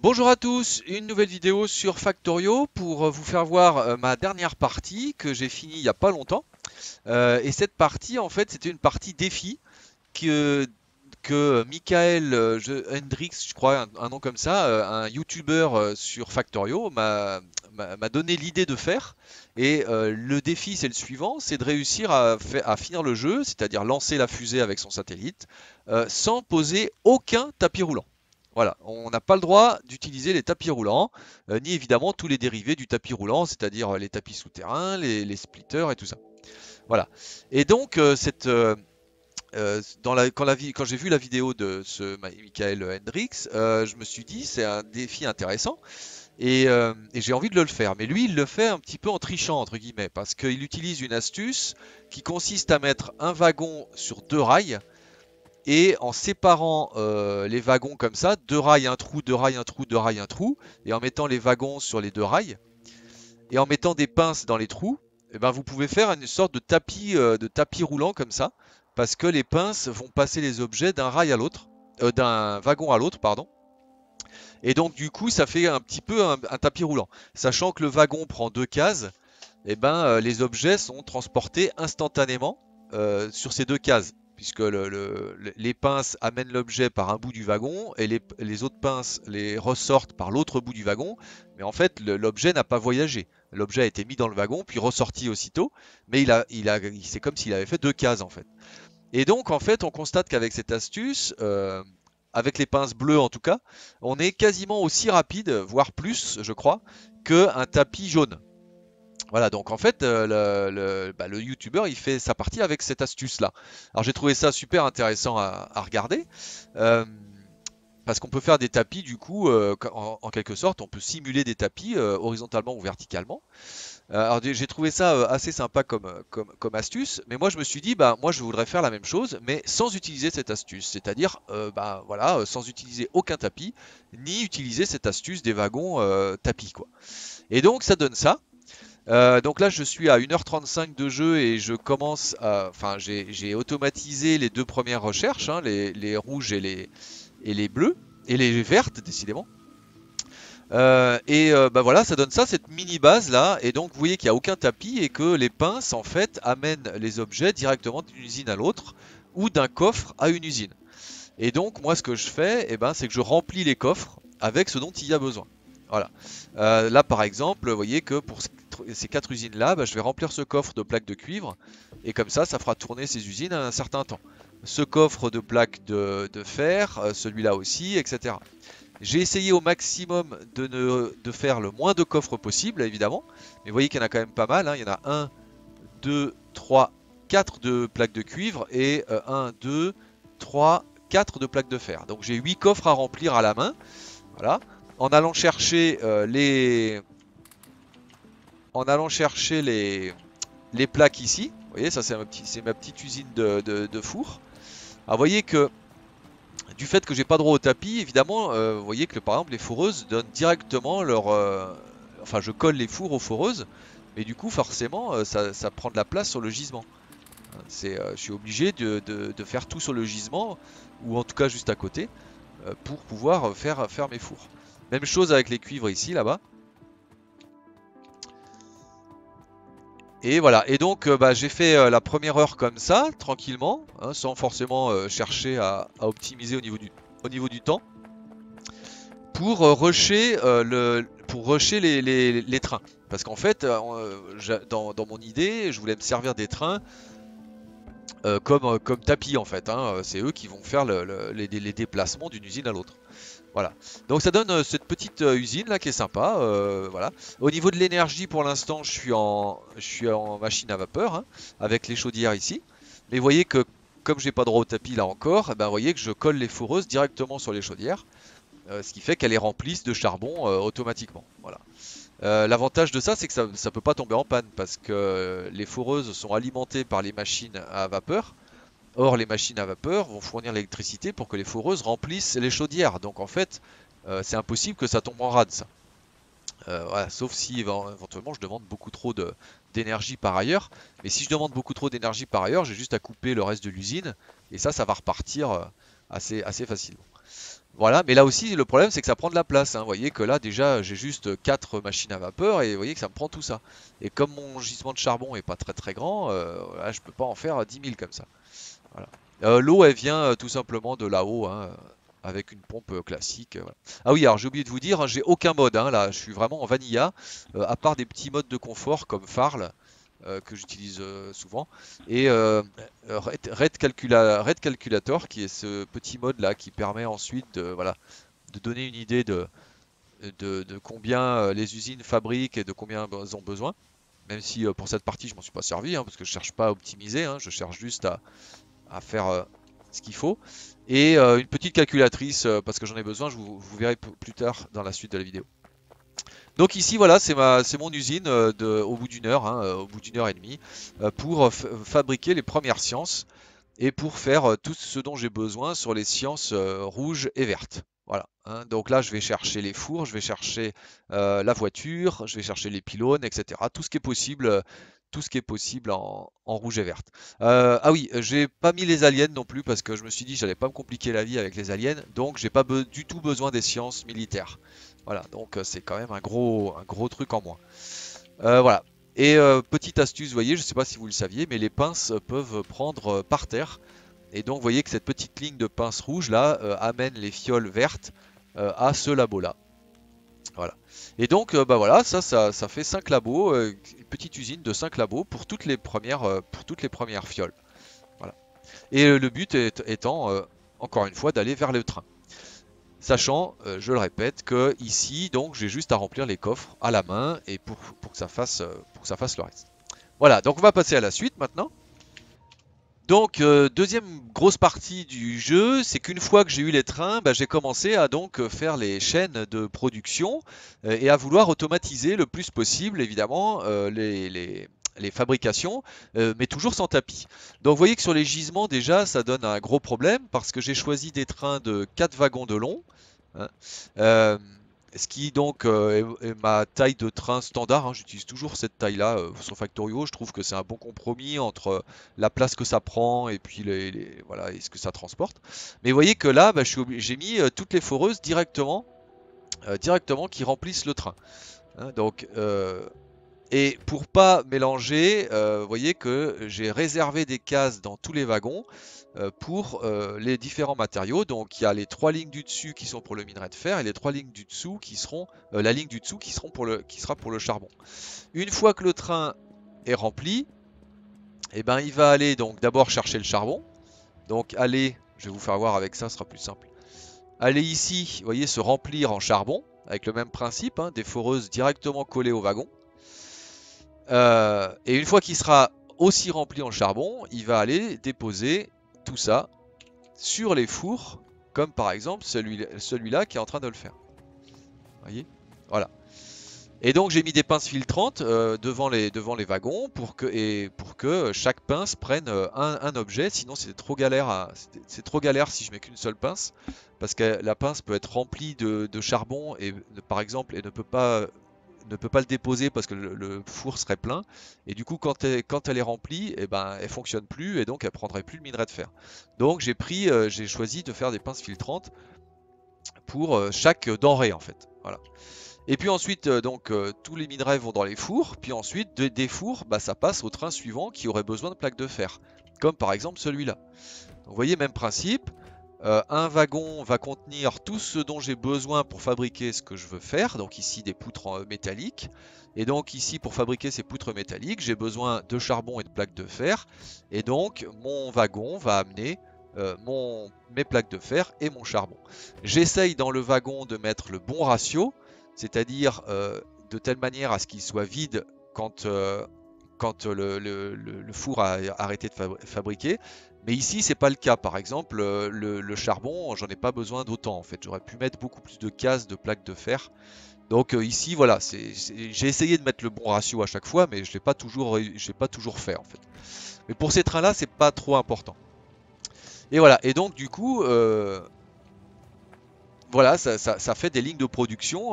Bonjour à tous, une nouvelle vidéo sur Factorio pour vous faire voir ma dernière partie que j'ai finie il n'y a pas longtemps. Et cette partie, en fait, c'était une partie défi que, que Michael Hendrix, je crois, un nom comme ça, un YouTuber sur Factorio, m'a donné l'idée de faire. Et le défi, c'est le suivant, c'est de réussir à finir le jeu, c'est-à-dire lancer la fusée avec son satellite, sans poser aucun tapis roulant. Voilà, on n'a pas le droit d'utiliser les tapis roulants, ni évidemment tous les dérivés du tapis roulant, c'est-à-dire les tapis souterrains, les splitters et tout ça. Voilà. Et donc, quand j'ai vu la vidéo de ce Michael Hendrix, je me suis dit c'est un défi intéressant et j'ai envie de le faire. Mais lui, il le fait un petit peu en trichant, entre guillemets, parce qu'il utilise une astuce qui consiste à mettre un wagon sur deux rails et en séparant les wagons comme ça, deux rails, un trou, deux rails, un trou, deux rails, un trou, et en mettant les wagons sur les deux rails et en mettant des pinces dans les trous, eh ben, vous pouvez faire une sorte de tapis roulant comme ça, parce que les pinces vont passer les objets d'un rail à l'autre, d'un wagon à l'autre, pardon. Et donc du coup, ça fait un petit peu un tapis roulant. Sachant que le wagon prend deux cases, eh ben, les objets sont transportés instantanément sur ces deux cases. Puisque les pinces amènent l'objet par un bout du wagon et les autres pinces les ressortent par l'autre bout du wagon. Mais en fait, l'objet n'a pas voyagé. L'objet a été mis dans le wagon, puis ressorti aussitôt. Mais c'est comme s'il avait fait deux cases en fait. Et donc, en fait, on constate qu'avec cette astuce, avec les pinces bleues en tout cas, on est quasiment aussi rapide, voire plus, je crois, qu'un tapis jaune. Voilà, donc en fait, le YouTuber, il fait sa partie avec cette astuce-là. Alors j'ai trouvé ça super intéressant à regarder, euh, parce qu'on peut faire des tapis, du coup, en quelque sorte, on peut simuler des tapis horizontalement ou verticalement. Alors j'ai trouvé ça assez sympa comme astuce, mais moi je me suis dit, bah moi je voudrais faire la même chose, mais sans utiliser cette astuce, c'est-à-dire, bah voilà, sans utiliser aucun tapis, ni utiliser cette astuce des wagons tapis, quoi. Et donc ça donne ça. Donc là, je suis à 1h35 de jeu et je commence à. Enfin, j'ai automatisé les deux premières recherches, hein, les rouges et les bleus, et les vertes, décidément. Bah voilà, ça donne ça, cette mini base là. Et donc, vous voyez qu'il n'y a aucun tapis et que les pinces, en fait, amènent les objets directement d'une usine à l'autre ou d'un coffre à une usine. Et donc, moi, ce que je fais, eh ben, c'est que je remplis les coffres avec ce dont il y a besoin. Voilà. Là, par exemple, vous voyez que pour ces quatre usines-là, bah, je vais remplir ce coffre de plaques de cuivre, et comme ça fera tourner ces usines à un certain temps. Ce coffre de plaques de fer, celui-là aussi, etc. J'ai essayé au maximum de faire le moins de coffres possible, évidemment, mais vous voyez qu'il y en a quand même pas mal, hein. Il y en a un, 2, 3, 4 de plaques de cuivre et 1, 2, 3, 4 de plaques de fer. Donc j'ai 8 coffres à remplir à la main. Voilà. En allant chercher les plaques ici. Vous voyez, ça c'est ma petite usine de four. Alors vous voyez que du fait que j'ai pas droit au tapis, évidemment, vous voyez que par exemple les fourreuses donnent directement enfin, je colle les fours aux fourreuses, mais du coup forcément ça prend de la place sur le gisement. Je suis obligé de faire tout sur le gisement, ou en tout cas juste à côté, pour pouvoir faire mes fours. Même chose avec les cuivres ici, là-bas. Et voilà, et donc bah, j'ai fait la première heure comme ça, tranquillement, hein, sans forcément chercher à optimiser au niveau du temps, pour pour rusher les trains. Parce qu'en fait, dans mon idée, je voulais me servir des trains comme tapis en fait, hein. C'est eux qui vont faire les déplacements d'une usine à l'autre. Voilà. Donc ça donne cette petite usine là qui est sympa. Voilà. Au niveau de l'énergie, pour l'instant, je suis en machine à vapeur, hein, avec les chaudières ici. Mais vous voyez que comme j'ai pas droit au tapis là encore, eh ben, vous voyez que je colle les fourreuses directement sur les chaudières, ce qui fait qu'elles les remplissent de charbon automatiquement. Voilà. L'avantage de ça, c'est que ça peut pas tomber en panne parce que les foreuses sont alimentées par les machines à vapeur. Or, les machines à vapeur vont fournir l'électricité pour que les foreuses remplissent les chaudières. Donc, en fait, c'est impossible que ça tombe en rade, ça. Voilà, sauf si éventuellement je demande beaucoup trop d'énergie par ailleurs. Mais si je demande beaucoup trop d'énergie par ailleurs, j'ai juste à couper le reste de l'usine et ça va repartir assez facilement. Voilà, mais là aussi le problème c'est que ça prend de la place, hein. Vous voyez que là déjà j'ai juste 4 machines à vapeur et vous voyez que ça me prend tout ça. Et comme mon gisement de charbon est pas très très grand, voilà, je peux pas en faire 10 000 comme ça. Voilà. L'eau elle vient tout simplement de là-haut, hein, avec une pompe classique. Voilà. Ah oui, alors j'ai oublié de vous dire, hein, j'ai aucun mode, hein, là, je suis vraiment en vanilla, à part des petits modes de confort comme Farl, que j'utilise souvent, et Red Calculator, qui est ce petit mode là qui permet ensuite de, voilà, de donner une idée de combien les usines fabriquent et de combien elles ont besoin. Même si pour cette partie je m'en suis pas servi, hein, parce que je cherche pas à optimiser, hein, je cherche juste à faire ce qu'il faut. Et une petite calculatrice parce que j'en ai besoin, vous verrez plus tard dans la suite de la vidéo. Donc ici, voilà, c'est mon usine au bout d'une heure, hein, au bout d'une heure et demie, pour fabriquer les premières sciences et pour faire tout ce dont j'ai besoin sur les sciences rouges et vertes. Voilà, hein. Donc là, je vais chercher les fours, je vais chercher la voiture, je vais chercher les pylônes, etc. Tout ce qui est possible, tout ce qui est possible en rouge et verte. Ah oui, j'ai pas mis les aliens non plus parce que je me suis dit que j'allais pas me compliquer la vie avec les aliens, donc j'ai pas du tout besoin des sciences militaires. Voilà, donc c'est quand même un gros truc en moins. Voilà. Et petite astuce, vous voyez, je ne sais pas si vous le saviez, mais les pinces peuvent prendre par terre. Et donc, vous voyez que cette petite ligne de pince rouge là amène les fioles vertes à ce labo-là. Voilà. Et donc, bah voilà, ça fait 5 labos, une petite usine de 5 labos pour toutes les premières fioles. Voilà. Et le but étant, encore une fois, d'aller vers le train. Sachant, je le répète, que ici, donc, j'ai juste à remplir les coffres à la main et pour que ça fasse le reste. Voilà, donc on va passer à la suite maintenant. Donc, deuxième grosse partie du jeu, c'est qu'une fois que j'ai eu les trains, bah, j'ai commencé à donc faire les chaînes de production et à vouloir automatiser le plus possible, évidemment, les fabrications, mais toujours sans tapis. Donc, vous voyez que sur les gisements, déjà, ça donne un gros problème parce que j'ai choisi des trains de 4 wagons de long, hein. Euh, Ce qui donc est ma taille de train standard, hein. J'utilise toujours cette taille-là sur Factorio. Je trouve que c'est un bon compromis entre la place que ça prend et puis voilà, et ce que ça transporte. Mais vous voyez que là, bah, j'ai mis toutes les foreuses directement qui remplissent le train, hein. Donc, et pour pas mélanger, vous voyez que j'ai réservé des cases dans tous les wagons pour les différents matériaux. Donc il y a les 3 lignes du dessus qui sont pour le minerai de fer et les 3 lignes du dessous qui seront la ligne du dessous qui sera pour le charbon. Une fois que le train est rempli, eh ben, il va aller donc d'abord chercher le charbon. Donc aller, je vais vous faire voir avec ça, ce sera plus simple. Aller ici, vous voyez, se remplir en charbon avec le même principe, hein, des foreuses directement collées au wagon. Et une fois qu'il sera aussi rempli en charbon, il va aller déposer tout ça sur les fours, comme par exemple celui-là qui est en train de le faire. Vous voyez? Voilà. Et donc j'ai mis des pinces filtrantes devant les wagons pour que chaque pince prenne un objet, sinon c'est trop galère si je mets qu'une seule pince, parce que la pince peut être remplie de charbon et par exemple et ne peut pas le déposer parce que le four serait plein. Et du coup, quand elle est remplie, eh ben, elle fonctionne plus et donc elle prendrait plus le minerai de fer. Donc j'ai choisi de faire des pinces filtrantes pour chaque denrée en fait. Voilà. Et puis ensuite, tous les minerais vont dans les fours, puis ensuite des fours, bah, ça passe au train suivant qui aurait besoin de plaques de fer, comme par exemple celui-là. Vous voyez, même principe. Un wagon va contenir tout ce dont j'ai besoin pour fabriquer ce que je veux faire. Donc ici des poutres métalliques. Et donc ici pour fabriquer ces poutres métalliques, j'ai besoin de charbon et de plaques de fer. Et donc mon wagon va amener mes plaques de fer et mon charbon. J'essaye dans le wagon de mettre le bon ratio, c'est-à-dire de telle manière à ce qu'il soit vide quand le four a arrêté de fabriquer. Mais ici, c'est pas le cas. Par exemple, le charbon, j'en ai pas besoin d'autant en fait. J'aurais pu mettre beaucoup plus de cases de plaques de fer. Donc ici, voilà, j'ai essayé de mettre le bon ratio à chaque fois, mais je l'ai pas toujours fait en fait. Mais pour ces trains-là, c'est pas trop important. Et voilà. Et donc du coup, voilà, ça fait des lignes de production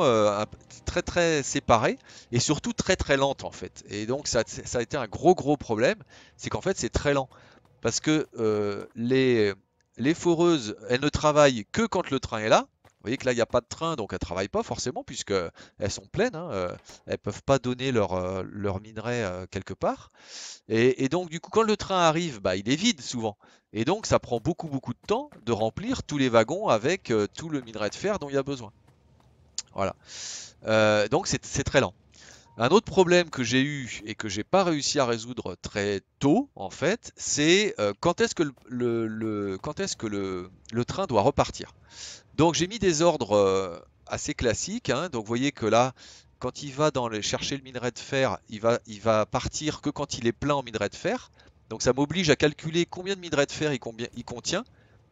très très séparées et surtout très très lentes en fait. Et donc ça a été un gros problème, c'est qu'en fait c'est très lent. Parce que les foreuses, elles ne travaillent que quand le train est là. Vous voyez que là, il n'y a pas de train, donc elles ne travaillent pas forcément, puisque elles sont pleines, hein, elles ne peuvent pas donner leur minerai quelque part. Et donc, du coup, quand le train arrive, bah, il est vide souvent. Et donc, ça prend beaucoup, beaucoup de temps de remplir tous les wagons avec tout le minerai de fer dont il y a besoin. Voilà. Donc, c'est très lent. Un autre problème que j'ai eu et que j'ai pas réussi à résoudre très tôt, en fait, c'est quand est-ce que quand est-ce que le train doit repartir. Donc j'ai mis des ordres assez classiques, hein. Donc vous voyez que là, quand il va chercher le minerai de fer, il va partir que quand il est plein en minerai de fer. Donc ça m'oblige à calculer combien de minerai de fer il contient.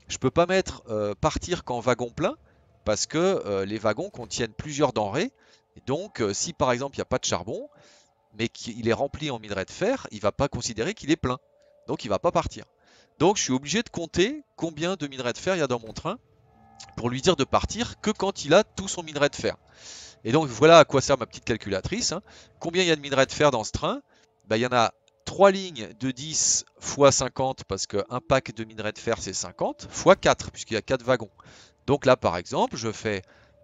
Je peux pas mettre partir qu'en wagon plein parce que les wagons contiennent plusieurs denrées. Et donc si par exemple il n'y a pas de charbon, mais qu'il est rempli en minerai de fer, il va pas considérer qu'il est plein. Donc il va pas partir. Donc je suis obligé de compter combien de minerai de fer il y a dans mon train pour lui dire de partir que quand il a tout son minerai de fer. Et donc voilà à quoi sert ma petite calculatrice, hein. Combien il y a de minerai de fer dans ce train? Ben, il y en a 3 lignes de 10 fois 50 parce qu'un pack de minerai de fer c'est 50 fois 4 puisqu'il y a 4 wagons. Donc là par exemple je fais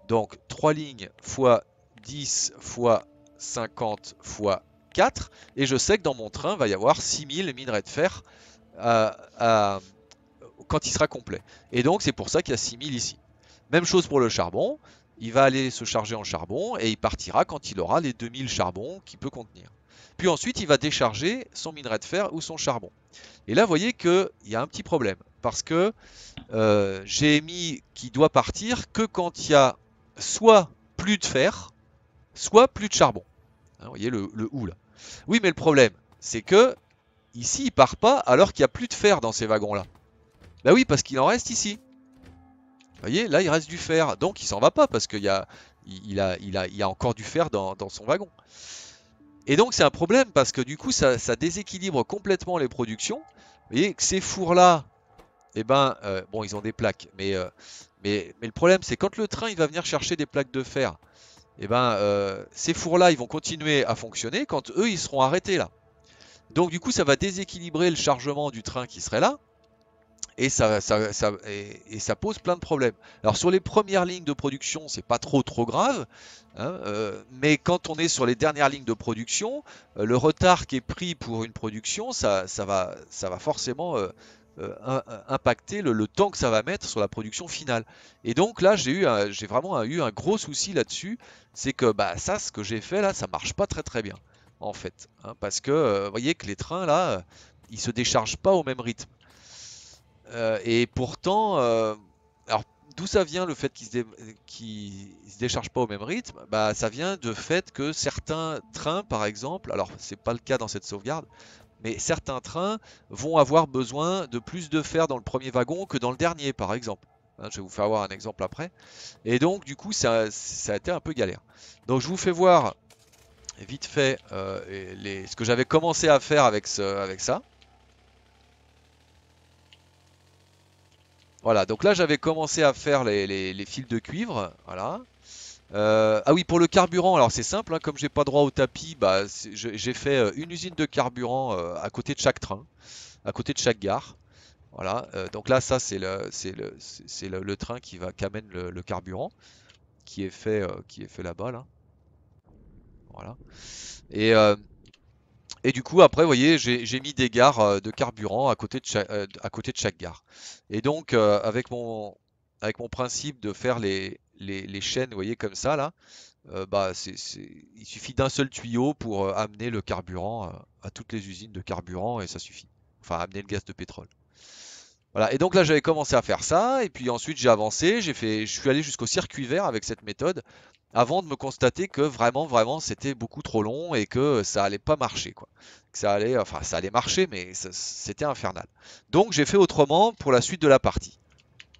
donc 3 lignes fois 10 fois 50 fois 4 et je sais que dans mon train il va y avoir 6000 minerais de fer quand il sera complet. Et donc c'est pour ça qu'il y a 6000 ici. Même chose pour le charbon, il va aller se charger en charbon et il partira quand il aura les 2000 charbons qu'il peut contenir. Puis ensuite il va décharger son minerai de fer ou son charbon. Et là vous voyez qu'il y a un petit problème parce que j'ai mis qu'il doit partir que quand il y a soit plus de fer, soit plus de charbon. Hein, vous voyez le ou là. Oui mais le problème c'est que ici il part pas alors qu'il n'y a plus de fer dans ces wagons là. Bah oui parce qu'il en reste ici. Vous voyez, là il reste du fer, donc il s'en va pas parce qu'il y a encore du fer dans son wagon. Et donc c'est un problème parce que du coup ça déséquilibre complètement les productions. Vous voyez que ces fours-là, eh ben, bon ils ont des plaques, mais le problème c'est quand le train il va venir chercher des plaques de fer, eh ben, ces fours-là ils vont continuer à fonctionner quand eux ils seront arrêtés là. Donc du coup ça va déséquilibrer le chargement du train qui serait là. Et ça pose plein de problèmes. Alors sur les premières lignes de production, c'est pas trop grave, hein, mais quand on est sur les dernières lignes de production, le retard qui est pris pour une production, ça va forcément impacter le temps que ça va mettre sur la production finale. Et donc là, j'ai vraiment eu un gros souci là-dessus, c'est que bah, ça, ce que j'ai fait là, ça marche pas très bien en fait, hein, parce que vous voyez que les trains là, ils se déchargent pas au même rythme. Et pourtant, alors d'où ça vient le fait qu'ils se déchargent pas au même rythme? Bah, ça vient de fait que certains trains, par exemple, alors c'est pas le cas dans cette sauvegarde, mais certains trains vont avoir besoin de plus de fer dans le premier wagon que dans le dernier, par exemple. Hein, je vais vous faire voir un exemple après. Et donc, du coup, ça a été un peu galère. Donc, je vous fais voir vite fait ce que j'avais commencé à faire avec ça. Voilà, donc là j'avais commencé à faire les fils de cuivre, voilà. Ah oui, pour le carburant, alors c'est simple, hein, comme j'ai pas droit au tapis, bah, j'ai fait une usine de carburant à côté de chaque train, à côté de chaque gare. Voilà, donc là ça c'est le train qui amène le carburant, qui est fait là-bas là. Voilà. Et du coup après, vous voyez, j'ai mis des gares de carburant à côté de chaque gare. Et donc avec mon principe de faire les chaînes, vous voyez, comme ça là, bah, il suffit d'un seul tuyau pour amener le carburant à toutes les usines de carburant et ça suffit. Enfin, amener le gaz de pétrole. Voilà. Et donc là, j'avais commencé à faire ça et puis ensuite j'ai avancé, je suis allé jusqu'au circuit vert avec cette méthode avant de me constater que vraiment c'était beaucoup trop long et que ça allait pas marcher quoi. Que ça allait marcher mais c'était infernal. Donc j'ai fait autrement pour la suite de la partie.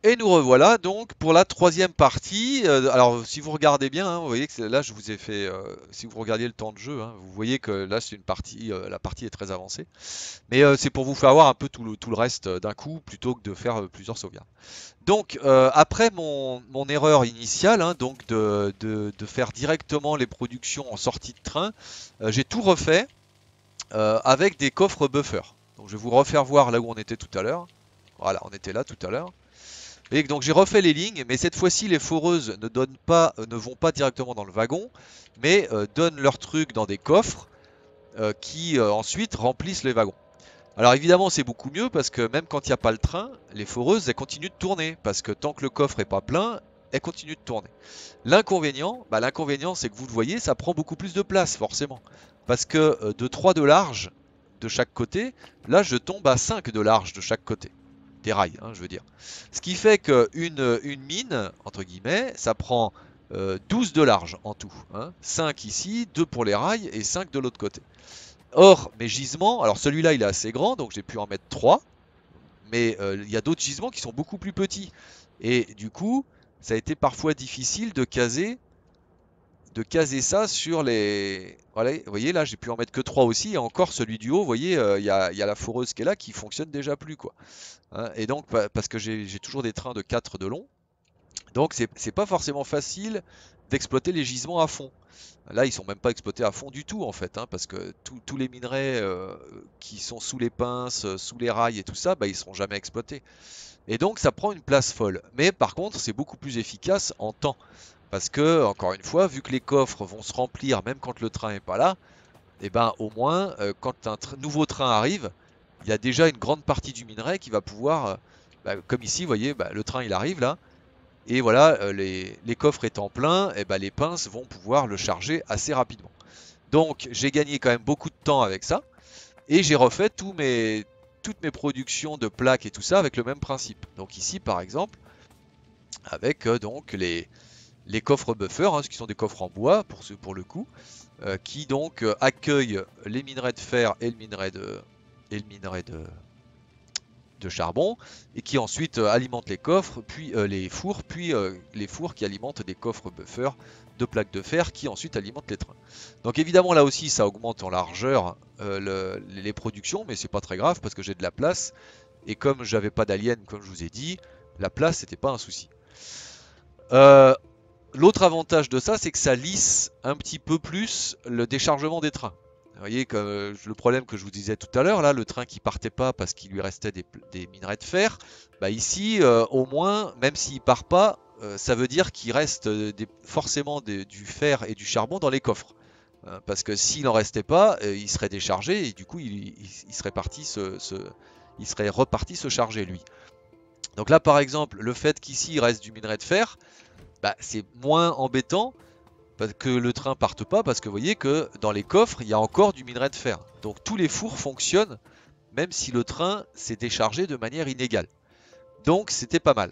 Et nous revoilà donc pour la troisième partie. Alors si vous regardez bien, hein, vous voyez que là je vous ai fait, si vous regardiez le temps de jeu, hein, vous voyez que là c'est une partie, la partie est très avancée. Mais c'est pour vous faire voir un peu tout le reste d'un coup plutôt que de faire plusieurs sauvegardes. Donc après mon erreur initiale, hein, donc de faire directement les productions en sortie de train, j'ai tout refait avec des coffres buffer. Donc je vais vous refaire voir là où on était tout à l'heure. Voilà, on était là tout à l'heure. Et donc j'ai refait les lignes, mais cette fois-ci les foreuses ne vont pas directement dans le wagon, mais donnent leur truc dans des coffres qui ensuite remplissent les wagons. Alors évidemment c'est beaucoup mieux parce que même quand il n'y a pas le train, les foreuses elles continuent de tourner parce que tant que le coffre est pas plein, elles continuent de tourner. L'inconvénient c'est que vous le voyez, ça prend beaucoup plus de place forcément. Parce que de 3 de large de chaque côté, là je tombe à 5 de large de chaque côté. Des rails, hein, je veux dire. Ce qui fait qu'une mine, entre guillemets, ça prend 12 de large en tout. Hein. 5 ici, 2 pour les rails et 5 de l'autre côté. Or, mes gisements, alors celui-là il est assez grand, donc j'ai pu en mettre 3, mais il y a d'autres gisements qui sont beaucoup plus petits. Et du coup, ça a été parfois difficile de caser ça sur les... Voilà, vous voyez là, j'ai pu en mettre que 3 aussi, et encore celui du haut, vous voyez, il y a la foreuse qui est là qui fonctionne déjà plus, quoi. Hein, et donc, parce que j'ai toujours des trains de 4 de long, donc c'est pas forcément facile d'exploiter les gisements à fond. Là, ils sont même pas exploités à fond du tout en fait, hein, parce que tous les minerais qui sont sous les pinces, sous les rails et tout ça, bah, ils seront jamais exploités. Et donc ça prend une place folle. Mais par contre, c'est beaucoup plus efficace en temps. Parce que, encore une fois, vu que les coffres vont se remplir même quand le train est pas là, et ben au moins, quand un nouveau train arrive, il y a déjà une grande partie du minerai qui va pouvoir, bah, comme ici, vous voyez, bah, le train il arrive là, et voilà, les coffres étant pleins, et ben, les pinces vont pouvoir le charger assez rapidement. Donc j'ai gagné quand même beaucoup de temps avec ça, et j'ai refait toutes mes productions de plaques et tout ça avec le même principe. Donc ici par exemple, avec donc les coffres buffer, hein, ce qui sont des coffres en bois pour le coup, qui donc accueillent les minerais de fer et le minerai de charbon, et qui ensuite alimentent les coffres, puis les fours, puis les fours qui alimentent des coffres buffer de plaques de fer qui ensuite alimentent les trains. Donc évidemment là aussi ça augmente en largeur les productions, mais c'est pas très grave parce que j'ai de la place, et comme j'avais pas d'alien comme je vous ai dit, la place c'était pas un souci. Euh, L'autre avantage de ça, c'est que ça lisse un petit peu plus le déchargement des trains. Vous voyez, comme le problème que je vous disais tout à l'heure, là, le train qui partait pas parce qu'il lui restait des minerais de fer, bah ici, au moins, même s'il part pas, ça veut dire qu'il reste forcément du fer et du charbon dans les coffres. Parce que s'il n'en restait pas, il serait déchargé et du coup, il serait il serait reparti se charger, lui. Donc là, par exemple, le fait qu'ici, il reste du minerai de fer, bah, c'est moins embêtant parce que le train parte pas, parce que vous voyez que dans les coffres il y a encore du minerai de fer. Donc tous les fours fonctionnent même si le train s'est déchargé de manière inégale. Donc c'était pas mal.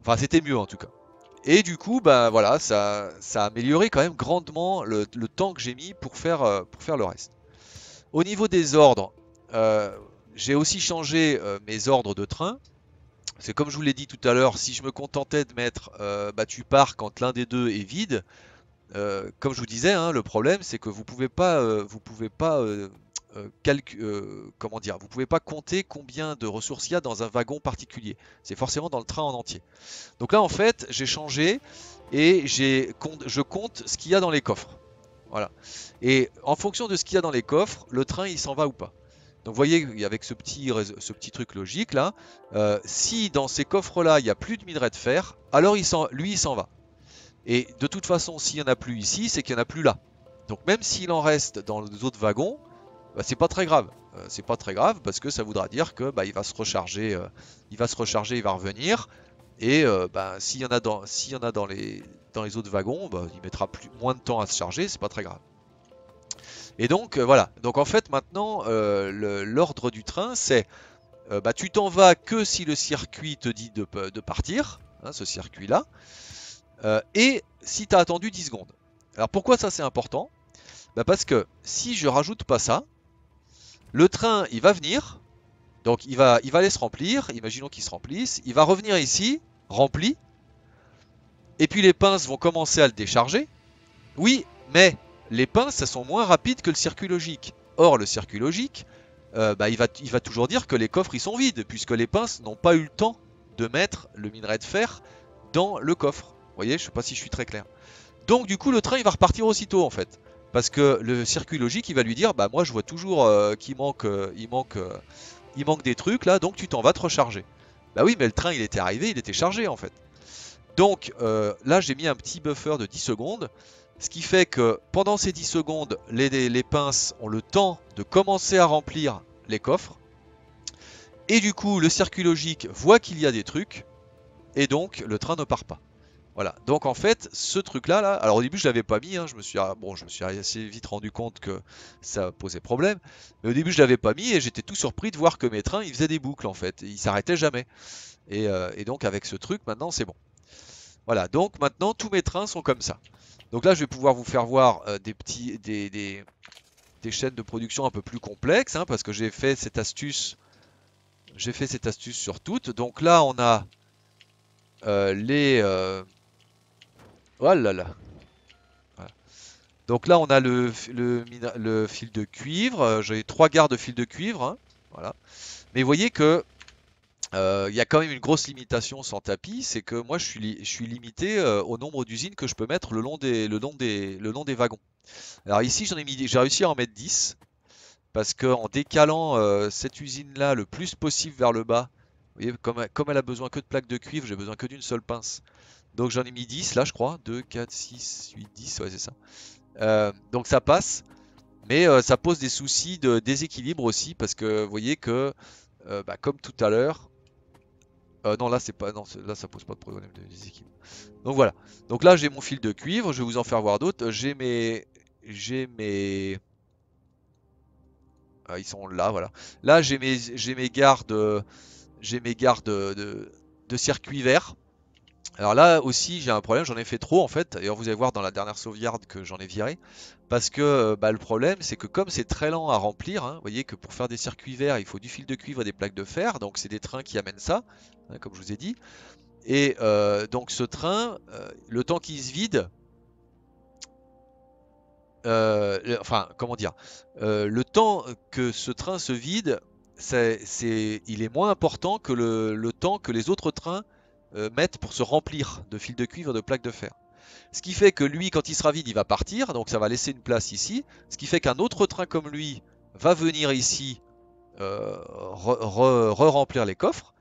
Enfin c'était mieux en tout cas. Et du coup bah voilà, ça a amélioré quand même grandement le temps que j'ai mis pour faire le reste. Au niveau des ordres, euh, j'ai aussi changé mes ordres de train. C'est comme je vous l'ai dit tout à l'heure, si je me contentais de mettre bah, tu pars quand l'un des deux est vide, comme je vous disais, hein, le problème c'est que comment dire, vous pouvez pas compter combien de ressources il y a dans un wagon particulier. C'est forcément dans le train en entier. Donc là en fait j'ai changé et je compte ce qu'il y a dans les coffres. Voilà. Et en fonction de ce qu'il y a dans les coffres, le train il s'en va ou pas. Donc vous voyez avec ce petit truc logique là, si dans ces coffres là il n'y a plus de minerai de fer, alors lui il s'en va. Et de toute façon, s'il n'y en a plus ici, c'est qu'il n'y en a plus là. Donc même s'il en reste dans les autres wagons, bah, c'est pas très grave. C'est pas très grave parce que ça voudra dire que bah, il va se recharger, il va revenir. Et bah, s'il y en a dans les autres wagons, bah, il mettra moins de temps à se charger, c'est pas très grave. Et donc voilà. Donc en fait maintenant, l'ordre du train, c'est bah, tu t'en vas que si le circuit te dit de partir, hein, ce circuit-là. Et si tu as attendu 10 secondes. Alors pourquoi ça c'est important? Bah parce que si je rajoute pas ça, le train il va venir, donc il va aller se remplir, imaginons qu'il se remplisse, il va revenir ici, rempli, et puis les pinces vont commencer à le décharger. Oui, mais les pinces elles sont moins rapides que le circuit logique. Or le circuit logique, bah, il va toujours dire que les coffres ils sont vides, puisque les pinces n'ont pas eu le temps de mettre le minerai de fer dans le coffre. Vous voyez, je sais pas si je suis très clair. Donc du coup le train il va repartir aussitôt en fait. Parce que le circuit logique il va lui dire bah moi je vois toujours qu'il manque, il manque des trucs là, donc tu t'en vas te recharger. Bah oui, mais le train il était arrivé, il était chargé en fait. Donc là j'ai mis un petit buffer de 10 secondes, ce qui fait que pendant ces 10 secondes, les pinces ont le temps de commencer à remplir les coffres. Et du coup, le circuit logique voit qu'il y a des trucs, et donc le train ne part pas. Voilà. Donc en fait, ce truc-là, là, alors au début je l'avais pas mis, hein, je me suis assez vite rendu compte que ça posait problème. Mais au début je l'avais pas mis et j'étais tout surpris de voir que mes trains, ils faisaient des boucles en fait, ils s'arrêtaient jamais. Et donc avec ce truc, maintenant c'est bon. Voilà. Donc maintenant tous mes trains sont comme ça. Donc là, je vais pouvoir vous faire voir des chaînes de production un peu plus complexes, hein, parce que j'ai fait cette astuce sur toutes. Donc là, on a les, oh là là. Voilà. Donc là, on a le fil de cuivre. J'ai trois gares de fil de cuivre, hein, voilà. Mais vous voyez que il y a quand même une grosse limitation sans tapis, c'est que moi, je suis limité au nombre d'usines que je peux mettre le long des wagons. Alors ici, j'ai réussi à en mettre 10. Parce qu'en décalant cette usine-là le plus possible vers le bas, vous voyez, comme elle a besoin que de plaques de cuivre, j'ai besoin que d'une seule pince. Donc j'en ai mis 10 là, je crois. 2, 4, 6, 8, 10, ouais, c'est ça. Donc ça passe, mais ça pose des soucis de déséquilibre aussi, parce que vous voyez que, bah, comme tout à l'heure, non, là, c'est pas, non, là, ça pose pas de problème de déséquilibre. Donc voilà. Donc là, j'ai mon fil de cuivre, je vais vous en faire voir d'autres. J'ai mes, ils sont là, voilà. Là, j'ai mes gardes de circuit vert. Alors là aussi, j'ai un problème, j'en ai fait trop en fait. D'ailleurs, vous allez voir dans la dernière sauvegarde que j'en ai viré. Parce que bah, le problème, c'est que comme c'est très lent à remplir, hein, vous voyez que pour faire des circuits verts, il faut du fil de cuivre et des plaques de fer. Donc c'est des trains qui amènent ça, hein, comme je vous ai dit. Et donc ce train, le temps qu'il se vide, enfin, comment dire, le temps que ce train se vide, il est moins important que le temps que les autres trains mettent pour se remplir de fils de cuivre et de plaques de fer. Ce qui fait que lui, quand il sera vide, il va partir, donc ça va laisser une place ici. Ce qui fait qu'un autre train comme lui va venir ici re-remplir les coffres.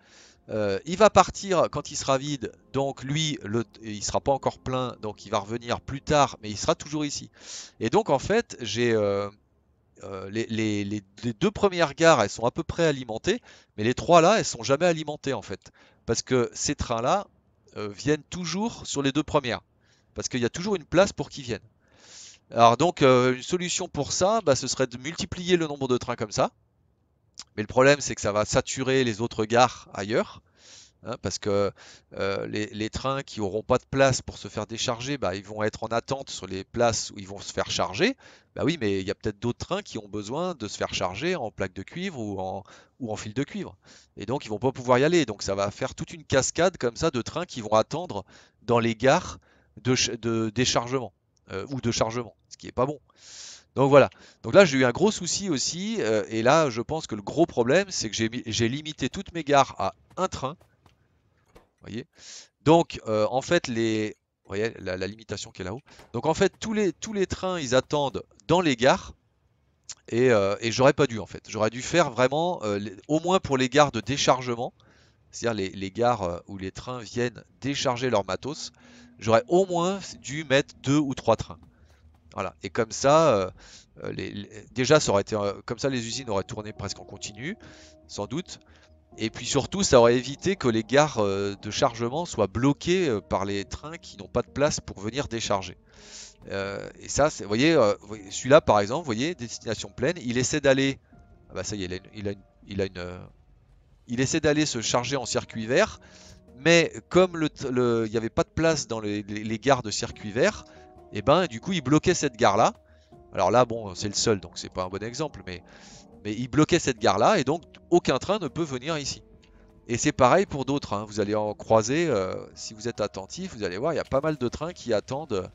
Il va partir quand il sera vide, donc lui, il sera pas encore plein, donc il va revenir plus tard, mais il sera toujours ici. Et donc en fait, j'ai les deux premières gares, elles sont à peu près alimentées, mais les trois là, elles sont jamais alimentées en fait, parce que ces trains-là viennent toujours sur les deux premières, parce qu'il y a toujours une place pour qu'ils viennent. Alors donc une solution pour ça, bah, ce serait de multiplier le nombre de trains comme ça, mais le problème c'est que ça va saturer les autres gares ailleurs. Hein, parce que les trains qui n'auront pas de place pour se faire décharger, bah, ils vont être en attente sur les places où ils vont se faire charger. Bah oui, mais il y a peut-être d'autres trains qui ont besoin de se faire charger en plaque de cuivre ou en fil de cuivre. Et donc ils vont pas pouvoir y aller. Donc ça va faire toute une cascade comme ça de trains qui vont attendre dans les gares de déchargement ou de chargement, ce qui est pas bon. Donc voilà. Donc là j'ai eu un gros souci aussi. Et là je pense que le gros problème c'est que j'ai limité toutes mes gares à un train. Voyez. Donc, en fait, vous voyez la limitation qui est là-haut. Donc, en fait, tous les trains, ils attendent dans les gares. Et j'aurais pas dû, en fait. J'aurais dû faire vraiment, au moins pour les gares de déchargement, c'est-à-dire les gares où les trains viennent décharger leur matos, j'aurais au moins dû mettre deux ou trois trains. Voilà. Et comme ça, déjà, ça aurait été, comme ça, les usines auraient tourné presque en continu, sans doute. Et puis surtout, ça aurait évité que les gares de chargement soient bloquées par les trains qui n'ont pas de place pour venir décharger. Et ça, vous voyez, celui-là par exemple, vous voyez, destination pleine, il essaie d'aller, ah bah ça y est, il essaie d'aller se charger en circuit vert, mais comme il n'y avait pas de place dans les gares de circuit vert, et ben du coup il bloquait cette gare-là. Alors là, bon, c'est le seul, donc c'est pas un bon exemple, mais il bloquait cette gare-là, et donc aucun train ne peut venir ici. Et c'est pareil pour d'autres, hein. Vous allez en croiser, si vous êtes attentif, vous allez voir, il y a pas mal de trains qui attendent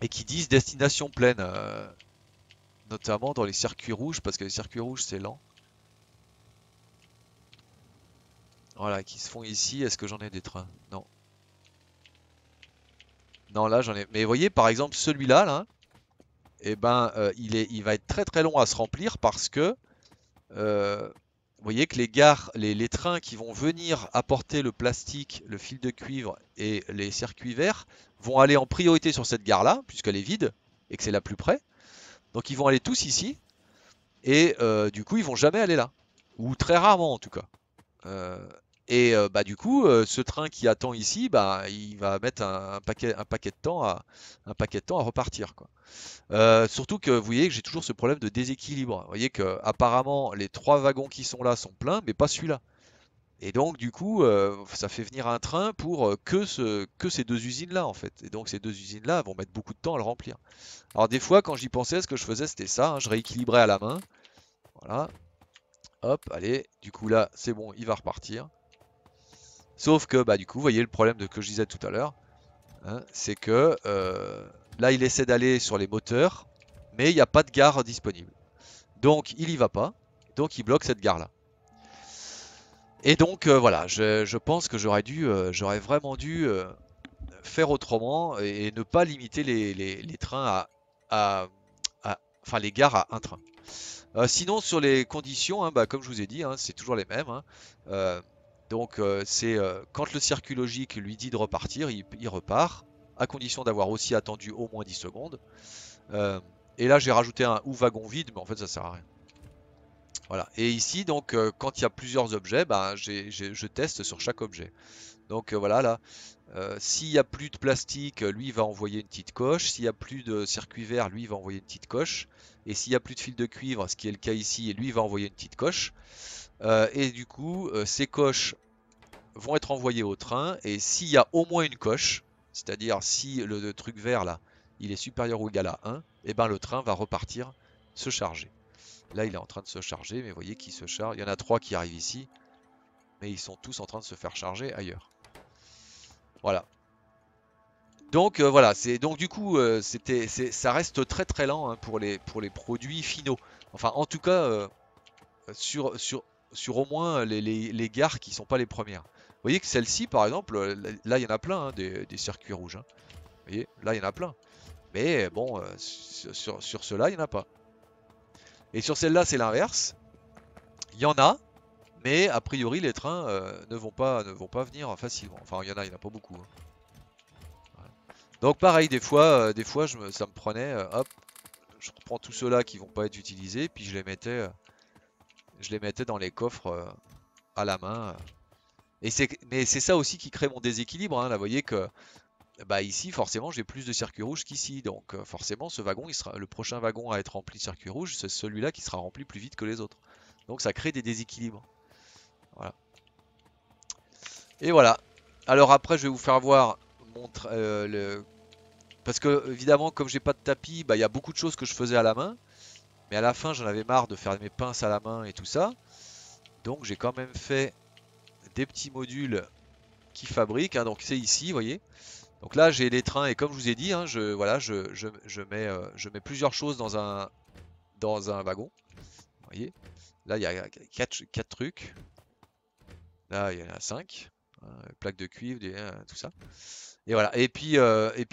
et qui disent destination pleine, notamment dans les circuits rouges, parce que les circuits rouges c'est lent. Voilà, qui se font ici. Est-ce que j'en ai des trains? Non. Non, là j'en ai. Mais vous voyez, par exemple, celui-là, là, eh ben, il va être très très long à se remplir parce que vous voyez que les gares, les trains qui vont venir apporter le plastique, le fil de cuivre et les circuits verts vont aller en priorité sur cette gare-là, puisqu'elle est vide et que c'est la plus près. Donc ils vont aller tous ici et du coup ils vont jamais aller là, ou très rarement en tout cas. Euh, bah du coup, ce train qui attend ici, bah il va mettre un paquet de temps à repartir quoi. Surtout que vous voyez que j'ai toujours ce problème de déséquilibre. Vous voyez que apparemment les trois wagons qui sont là sont pleins, mais pas celui-là. Et donc du coup, ça fait venir un train pour que ces deux usines-là en fait. Et donc ces deux usines-là vont mettre beaucoup de temps à le remplir. Alors des fois, quand j'y pensais, ce que je faisais, c'était ça, hein, je rééquilibrais à la main. Voilà, hop, allez. Du coup là, c'est bon, il va repartir. Sauf que bah du coup, vous voyez le problème que je disais tout à l'heure, hein, c'est que là, il essaie d'aller sur les moteurs, mais il n'y a pas de gare disponible. Donc il y va pas, donc il bloque cette gare-là. Et donc voilà, je pense que j'aurais vraiment dû faire autrement et ne pas limiter les trains à- enfin les gares à un train. Sinon sur les conditions, hein, bah, comme je vous ai dit, hein, c'est toujours les mêmes, hein. Euh, donc c'est quand le circuit logique lui dit de repartir, il repart, à condition d'avoir aussi attendu au moins 10 secondes. Euh, et là j'ai rajouté un ou wagon vide, mais en fait ça sert à rien. Voilà. Et ici, donc, quand il y a plusieurs objets, bah, je teste sur chaque objet. Donc voilà, là, s'il n'y a plus de plastique, lui, il va envoyer une petite coche. S'il n'y a plus de circuit vert, lui, il va envoyer une petite coche. Et s'il n'y a plus de fil de cuivre, ce qui est le cas ici, lui, il va envoyer une petite coche. Et du coup, ces coches vont être envoyées au train. Et s'il y a au moins une coche, c'est-à-dire si le truc vert, là, il est supérieur ou égal à 1, et ben le train va repartir se charger. Là, il est en train de se charger, mais vous voyez qu'il se charge. Il y en a trois qui arrivent ici, mais ils sont tous en train de se faire charger ailleurs. Voilà. Donc voilà, c'est donc du coup ça reste très très lent hein, pour les produits finaux. Enfin, en tout cas sur sur sur au moins les gares qui sont pas les premières. Vous voyez que celle-ci, par exemple, là il y en a plein hein, des circuits rouges, hein. Vous voyez, là il y en a plein. Mais bon, sur ceux-là, il n'y en a pas. Et sur celle-là, c'est l'inverse. Il y en a, mais a priori, les trains ne vont pas venir facilement. Enfin, il y en a pas beaucoup, hein. Voilà. Donc pareil, des fois ça me prenait, hop, je reprends tous ceux-là qui vont pas être utilisés, puis je les mettais dans les coffres à la main. Mais c'est ça aussi qui crée mon déséquilibre, hein. Là, vous voyez que bah, ici, forcément, j'ai plus de circuits rouges qu'ici. Donc forcément, ce wagon, le prochain wagon à être rempli de circuits rouges, c'est celui-là qui sera rempli plus vite que les autres. Donc ça crée des déséquilibres. Voilà. Et voilà. Alors après, je vais vous faire voir parce que évidemment, comme j'ai pas de tapis, bah, il y a beaucoup de choses que je faisais à la main. Mais à la fin, j'en avais marre de faire mes pinces à la main et tout ça. Donc j'ai quand même fait des petits modules qui fabriquent, hein. Donc c'est ici, vous voyez. Donc là, j'ai les trains et comme je vous ai dit, hein, voilà, je mets plusieurs choses dans un wagon. Vous voyez. Là, il y a quatre trucs. Là, il y en a 5. Plaques de cuivre, tout ça. Et voilà. Et puis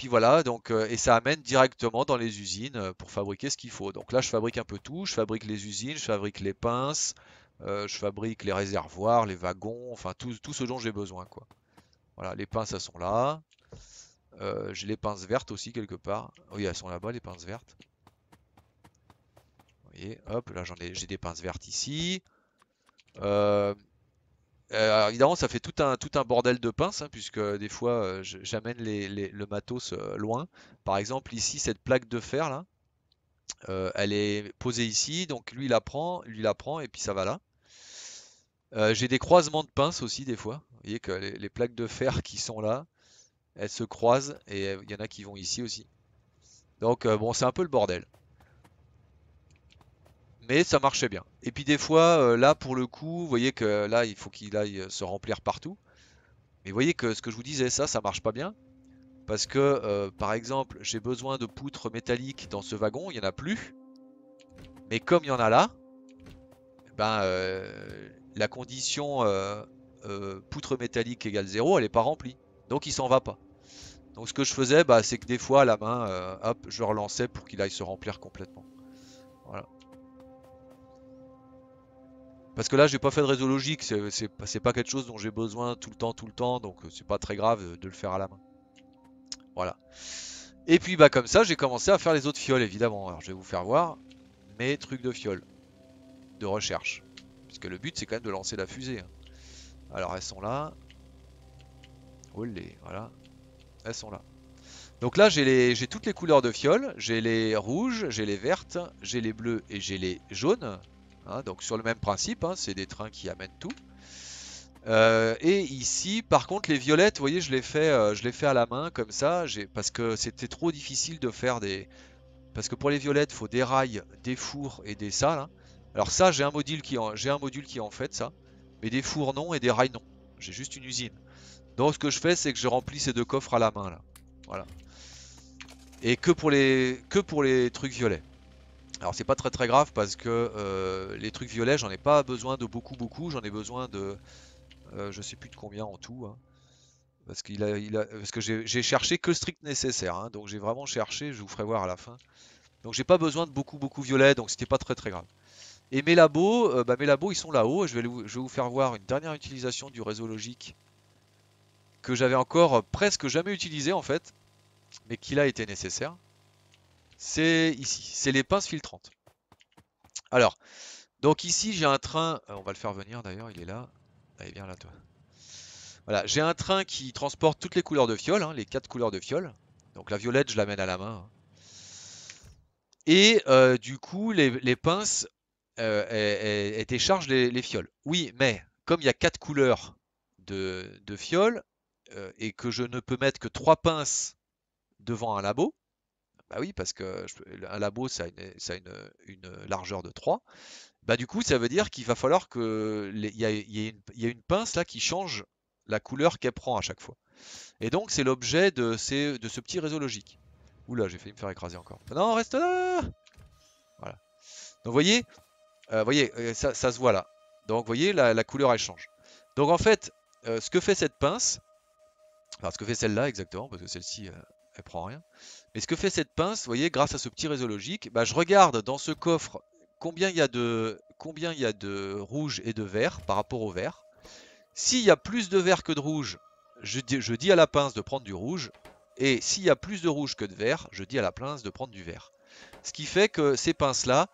voilà. Donc, et ça amène directement dans les usines pour fabriquer ce qu'il faut. Donc là, je fabrique un peu tout. Je fabrique les usines, je fabrique les pinces, je fabrique les réservoirs, les wagons, enfin tout ce dont j'ai besoin, quoi. Voilà, les pinces, elles sont là. J'ai les pinces vertes aussi quelque part. Oui, elles sont là-bas, les pinces vertes. Vous voyez, hop, là j'ai des pinces vertes ici. Euh, alors évidemment, ça fait tout un bordel de pinces, hein, puisque des fois, j'amène le matos loin. Par exemple, ici, cette plaque de fer là, elle est posée ici, donc lui la prend, et puis ça va là. J'ai des croisements de pinces aussi des fois. Vous voyez que les plaques de fer qui sont là, elles se croisent, et il y en a qui vont ici aussi. Donc bon, c'est un peu le bordel. Mais ça marchait bien. Et puis des fois, là pour le coup, vous voyez que là, il faut qu'il aille se remplir partout. Mais vous voyez que ce que je vous disais, ça marche pas bien. Parce que, par exemple, j'ai besoin de poutres métalliques dans ce wagon, il n'y en a plus. Mais comme il y en a là, ben, la condition poutre métallique égale 0, elle n'est pas remplie. Donc il s'en va pas. Donc ce que je faisais, bah, c'est que des fois, à la main, hop, je relançais pour qu'il aille se remplir complètement. Voilà. Parce que là, j'ai pas fait de réseau logique, c'est pas quelque chose dont j'ai besoin tout le temps, donc c'est pas très grave de le faire à la main. Voilà. Et puis bah comme ça, j'ai commencé à faire les autres fioles, évidemment. Alors je vais vous faire voir mes trucs de fioles, de recherche. Parce que le but, c'est quand même de lancer la fusée, hein. Alors elles sont là. Olé, voilà. Elles sont là. Donc là, j'ai toutes les couleurs de fioles. J'ai les rouges, j'ai les vertes, j'ai les bleus et j'ai les jaunes. Hein, donc sur le même principe, hein, c'est des trains qui amènent tout. Et ici, par contre, les violettes, vous voyez, je l'ai fait à la main comme ça, parce que c'était trop difficile de faire des. Parce que pour les violettes, il faut des rails, des fours et des ça là. Alors ça, j'ai un module qui en fait ça, mais des fours non et des rails non. J'ai juste une usine. Donc ce que je fais, c'est que je remplis ces deux coffres à la main là. Voilà. Et que pour les trucs violets. Alors c'est pas très très grave parce que les trucs violets, j'en ai pas besoin de beaucoup, j'en ai besoin de je sais plus de combien en tout, hein. Parce que j'ai cherché que le strict nécessaire, hein. Donc j'ai vraiment cherché, je vous ferai voir à la fin. Donc j'ai pas besoin de beaucoup violet, donc c'était pas très très grave. Et mes labos ils sont là-haut. Je vais vous faire voir une dernière utilisation du réseau logique que j'avais encore presque jamais utilisé en fait, mais qui là était nécessaire. C'est ici, c'est les pinces filtrantes. Alors, donc ici j'ai un train, on va le faire venir d'ailleurs, il est là. Allez, viens là toi. Voilà, j'ai un train qui transporte toutes les couleurs de fiole, hein, les 4 couleurs de fiole. Donc la violette, je l'amène à la main, hein. Et du coup, les pinces, elles déchargent les fioles. Oui, mais comme il y a 4 couleurs de fioles, et que je ne peux mettre que 3 pinces devant un labo, bah oui, parce que un labo, ça a une largeur de 3. Bah du coup, ça veut dire qu'il va falloir que il y a une pince là qui change la couleur qu'elle prend à chaque fois. Et donc, c'est l'objet de ce petit réseau logique. Oula, j'ai failli me faire écraser encore. Non, reste là! Voilà. Donc, voyez, ça se voit là. Donc, vous voyez, la couleur, elle change. Donc, en fait, ce que fait cette pince, enfin, ce que fait celle-là exactement, parce que celle-ci, elle prend rien. Mais ce que fait cette pince, vous voyez, grâce à ce petit réseau logique, bah, je regarde dans ce coffre combien il y a de rouge et de vert par rapport au vert. S'il y a plus de vert que de rouge, je dis à la pince de prendre du rouge. Et s'il y a plus de rouge que de vert, je dis à la pince de prendre du vert. Ce qui fait que ces pinces-là,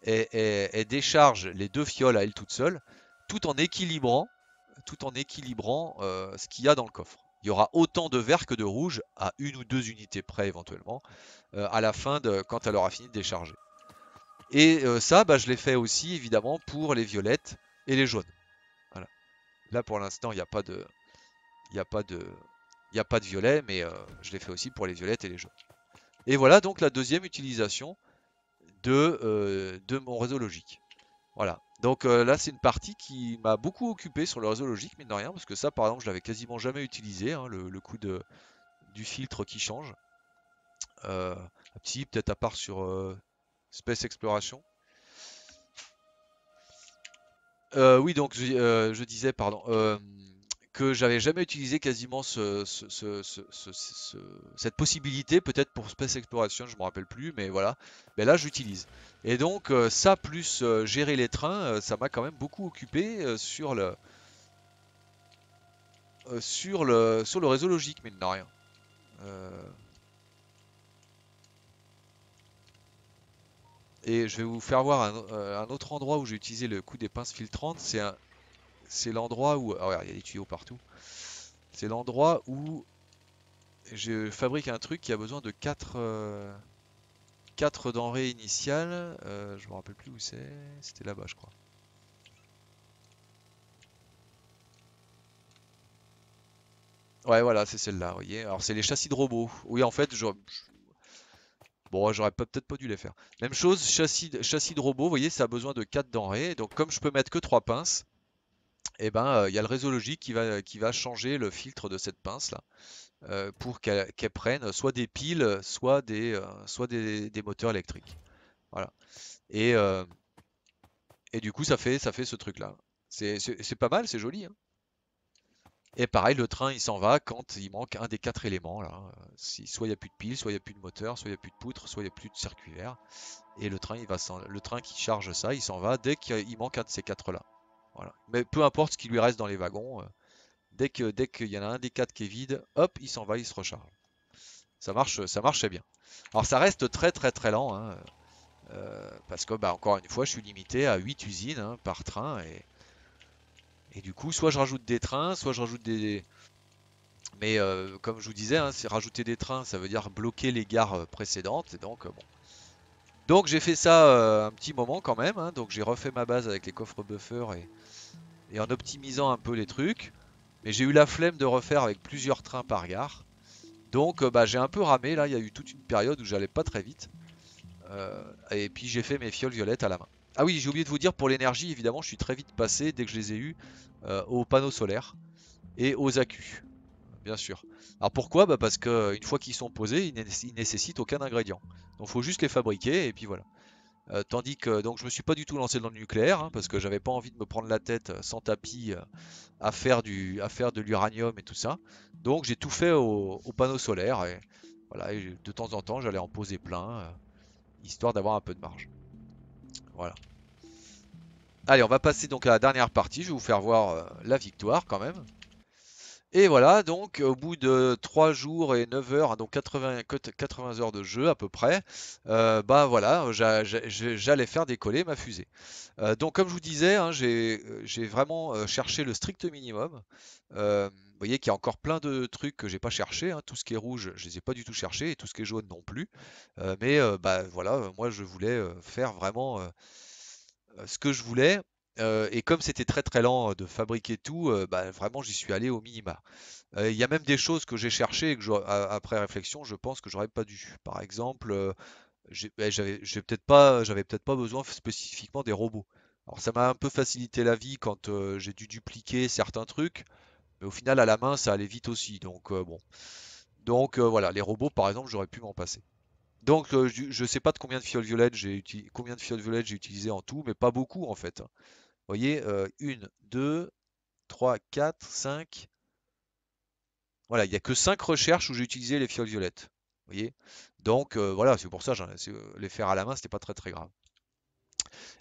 elles déchargent les deux fioles à elles toutes seules, tout en équilibrant, ce qu'il y a dans le coffre. Il y aura autant de vert que de rouge, à une ou deux unités près éventuellement, à la fin quand elle aura fini de décharger. Et ça, bah, je l'ai fait aussi évidemment pour les violettes et les jaunes. Voilà. Là pour l'instant, il n'y a pas de, il n'y a pas de, il n'y a pas de violet, mais je l'ai fait aussi pour les violettes et les jaunes. Et voilà donc la deuxième utilisation de mon réseau logique. Voilà. Donc là, c'est une partie qui m'a beaucoup occupé sur le réseau logique, mine de rien, parce que ça, par exemple, je l'avais quasiment jamais utilisé, hein, le coup du filtre qui change. Un petit, peut-être à part sur Space Exploration. Oui, donc je disais, pardon, que j'avais jamais utilisé quasiment cette possibilité, peut-être pour Space Exploration, je me rappelle plus, mais voilà. Mais là, j'utilise. Et donc ça plus gérer les trains, ça m'a quand même beaucoup occupé sur le réseau logique, mine de rien. Euh, et je vais vous faire voir un autre endroit où j'ai utilisé le coup des pinces filtrantes. C'est l'endroit où, ah, regarde, il y a des tuyaux partout. C'est l'endroit où je fabrique un truc qui a besoin de 4 denrées initiales. Je me rappelle plus où c'est. C'était là-bas, je crois. Ouais, voilà, c'est celle-là, vous voyez. Alors, c'est les châssis de robots. Oui, en fait, bon, j'aurais peut-être pas dû les faire. Même chose, châssis de robot, vous voyez, ça a besoin de 4 denrées. Donc, comme je peux mettre que 3 pinces, et ben, il y a le réseau logique qui va changer le filtre de cette pince-là, pour qu'elle prenne soit des piles, soit des moteurs électriques. Voilà. Et, euh, et du coup, ça fait ce truc-là. C'est pas mal, c'est joli, hein. Et pareil, le train, il s'en va quand il manque un des 4 éléments, là. Soit il n'y a plus de piles, soit il n'y a plus de moteur, soit il n'y a plus de poutre, soit il n'y a plus de circuit vert. Et le train, le train qui charge ça, il s'en va dès qu'il manque un de ces quatre-là. Voilà. Mais peu importe ce qui lui reste dans les wagons, dès qu'il y en a un des quatre qui est vide, hop, il s'en va, il se recharge. Ça marche bien. Alors ça reste très très très lent, hein, parce que bah, encore une fois, je suis limité à 8 usines hein, par train, et du coup, soit je rajoute des trains, soit je rajoute des... Mais comme je vous disais, hein, c'est rajouter des trains, ça veut dire bloquer les gares précédentes, et donc bon. Donc j'ai fait ça un petit moment quand même, hein, donc j'ai refait ma base avec les coffres buffer et en optimisant un peu les trucs. Mais j'ai eu la flemme de refaire avec plusieurs trains par gare. Donc bah, j'ai un peu ramé là, il y a eu toute une période où j'allais pas très vite. Et puis j'ai fait mes fioles violettes à la main. Ah oui, j'ai oublié de vous dire pour l'énergie, évidemment, je suis très vite passé dès que je les ai eus aux panneaux solaires et aux accus, bien sûr. Alors pourquoi? Bah parce que une fois qu'ils sont posés, ils nécessitent aucun ingrédient. Donc il faut juste les fabriquer et puis voilà. Tandis que donc je me suis pas du tout lancé dans le nucléaire hein, parce que j'avais pas envie de me prendre la tête sans tapis à faire de l'uranium et tout ça. Donc j'ai tout fait au panneau solaire et voilà, et de temps en temps j'allais en poser plein histoire d'avoir un peu de marge. Voilà. Allez, on va passer donc à la dernière partie. Je vais vous faire voir la victoire quand même. Et voilà, donc au bout de 3 jours et 9 heures, donc 80 heures de jeu à peu près, bah voilà, j'allais faire décoller ma fusée. Donc comme je vous disais, hein, j'ai vraiment cherché le strict minimum. Vous voyez qu'il y a encore plein de trucs que j'ai pas cherché, hein. Tout ce qui est rouge, je les ai pas du tout cherchés, et tout ce qui est jaune non plus. Mais bah voilà, moi je voulais faire vraiment ce que je voulais. Et comme c'était très très lent de fabriquer tout, bah, vraiment j'y suis allé au minima. Il y a même des choses que j'ai cherchées et que après réflexion, je pense que j'aurais pas dû. Par exemple, j'avais peut-être pas besoin spécifiquement des robots. Alors ça m'a un peu facilité la vie quand j'ai dû dupliquer certains trucs, mais au final à la main ça allait vite aussi. Donc bon. Donc voilà, les robots par exemple, j'aurais pu m'en passer. Donc je sais pas de combien de fioles violettes j'ai utilisé en tout, mais pas beaucoup en fait. Vous voyez, 1, 2, 3, 4, 5. Voilà, il n'y a que 5 recherches où j'ai utilisé les fioles violettes. Vous voyez? Donc voilà, c'est pour ça, les faire à la main, c'était pas très très grave.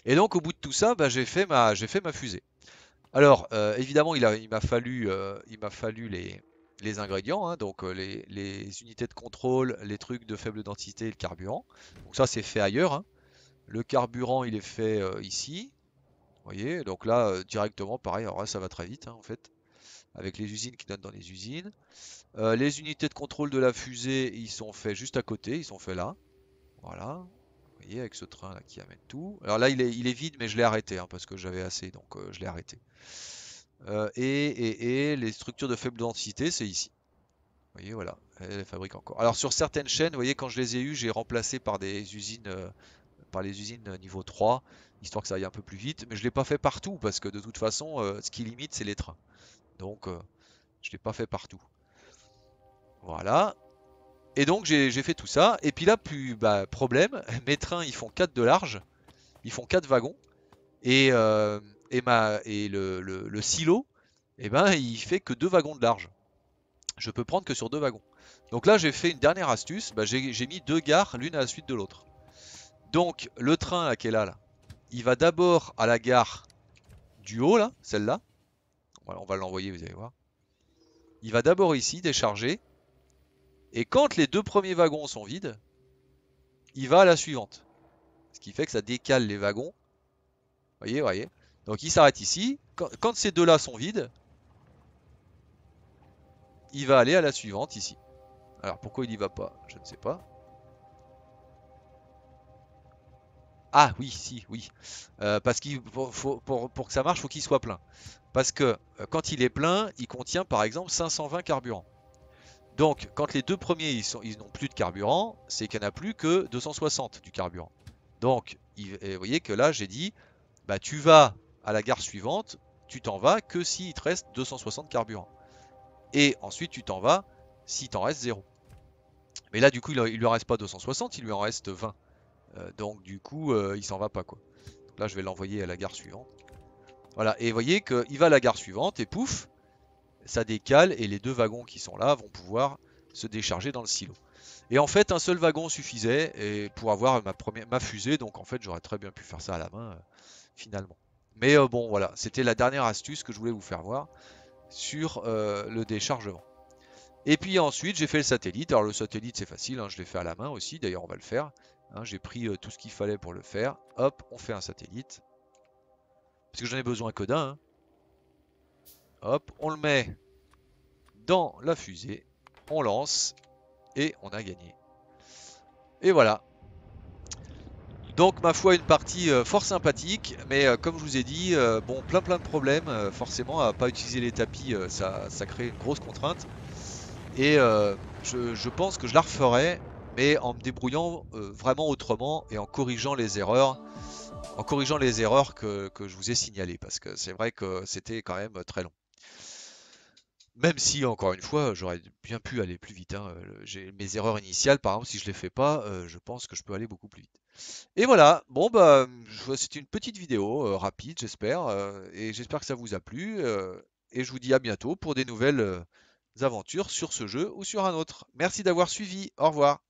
Et donc au bout de tout ça, bah, j'ai fait ma fusée. Alors évidemment, il m'a fallu les ingrédients, hein, donc les unités de contrôle, les trucs de faible densité et le carburant. Donc ça, c'est fait ailleurs, hein. Le carburant, il est fait ici. Vous voyez? Donc là, directement, pareil, alors là, ça va très vite, hein, en fait, avec les usines qui donnent dans les usines. Les unités de contrôle de la fusée, ils sont faits juste à côté, ils sont faits là. Voilà. Vous voyez, avec ce train là qui amène tout. Alors là, il est vide, mais je l'ai arrêté hein, parce que j'avais assez, donc je l'ai arrêté. Et les structures de faible densité, c'est ici. Vous voyez, voilà, elle les fabrique encore. Alors sur certaines chaînes, vous voyez, quand je les ai eues, j'ai remplacé par les usines niveau 3, histoire que ça aille un peu plus vite. Mais je ne l'ai pas fait partout parce que de toute façon, ce qui limite, c'est les trains. Donc, je ne l'ai pas fait partout. Voilà. Et donc j'ai fait tout ça. Et puis là, plus bah, problème, mes trains ils font 4 de large, ils font 4 wagons. Et, le silo, eh ben, il fait que 2 wagons de large. Je peux prendre que sur 2 wagons. Donc là j'ai fait une dernière astuce, bah, j'ai mis 2 gares l'une à la suite de l'autre. Donc le train là, qui est là, il va d'abord à la gare du haut, là, celle-là. Voilà, on va l'envoyer, vous allez voir. Il va d'abord ici décharger. Et quand les 2 premiers wagons sont vides, il va à la suivante. Ce qui fait que ça décale les wagons. Voyez, voyez. Donc il s'arrête ici. Quand ces deux-là sont vides, il va aller à la suivante ici. Alors pourquoi il n'y va pas? Je ne sais pas. Ah oui, si, oui. Parce qu'il pour que ça marche, il faut qu'il soit plein. Parce que quand il est plein, il contient par exemple 520 carburants. Donc quand les deux premiers ils n'ont plus de carburant, c'est qu'il n'y en a plus que 260 du carburant. Donc vous voyez que là j'ai dit, bah tu vas à la gare suivante, tu t'en vas que s'il te reste 260 carburant. Et ensuite tu t'en vas s'il t'en reste 0. Mais là du coup il lui en reste pas 260, il lui en reste 20. Donc du coup il s'en va pas quoi. Donc là je vais l'envoyer à la gare suivante. Voilà, et vous voyez qu'il va à la gare suivante et pouf, ça décale et les deux wagons qui sont là vont pouvoir se décharger dans le silo. Et en fait un seul wagon suffisait pour avoir ma fusée, donc en fait j'aurais très bien pu faire ça à la main finalement. Mais bon, voilà, c'était la dernière astuce que je voulais vous faire voir sur le déchargement. Et puis ensuite, j'ai fait le satellite. Alors le satellite, c'est facile, hein, je l'ai fait à la main aussi. D'ailleurs, on va le faire. Hein, j'ai pris tout ce qu'il fallait pour le faire. Hop, on fait un satellite. Parce que j'en ai besoin que d'un. Hein. Hop, on le met dans la fusée. On lance et on a gagné. Et voilà. Donc ma foi une partie fort sympathique, mais comme je vous ai dit, bon plein de problèmes, forcément à pas utiliser les tapis, ça crée une grosse contrainte. Et je pense que je la referai, mais en me débrouillant vraiment autrement et en corrigeant les erreurs que je vous ai signalées, parce que c'est vrai que c'était quand même très long. Même si, encore une fois, j'aurais bien pu aller plus vite. Hein. J'ai mes erreurs initiales, par exemple, si je les fais pas, je pense que je peux aller beaucoup plus vite. Et voilà, bon bah c'était une petite vidéo rapide j'espère, et j'espère que ça vous a plu, et je vous dis à bientôt pour des nouvelles aventures sur ce jeu ou sur un autre. Merci d'avoir suivi, au revoir.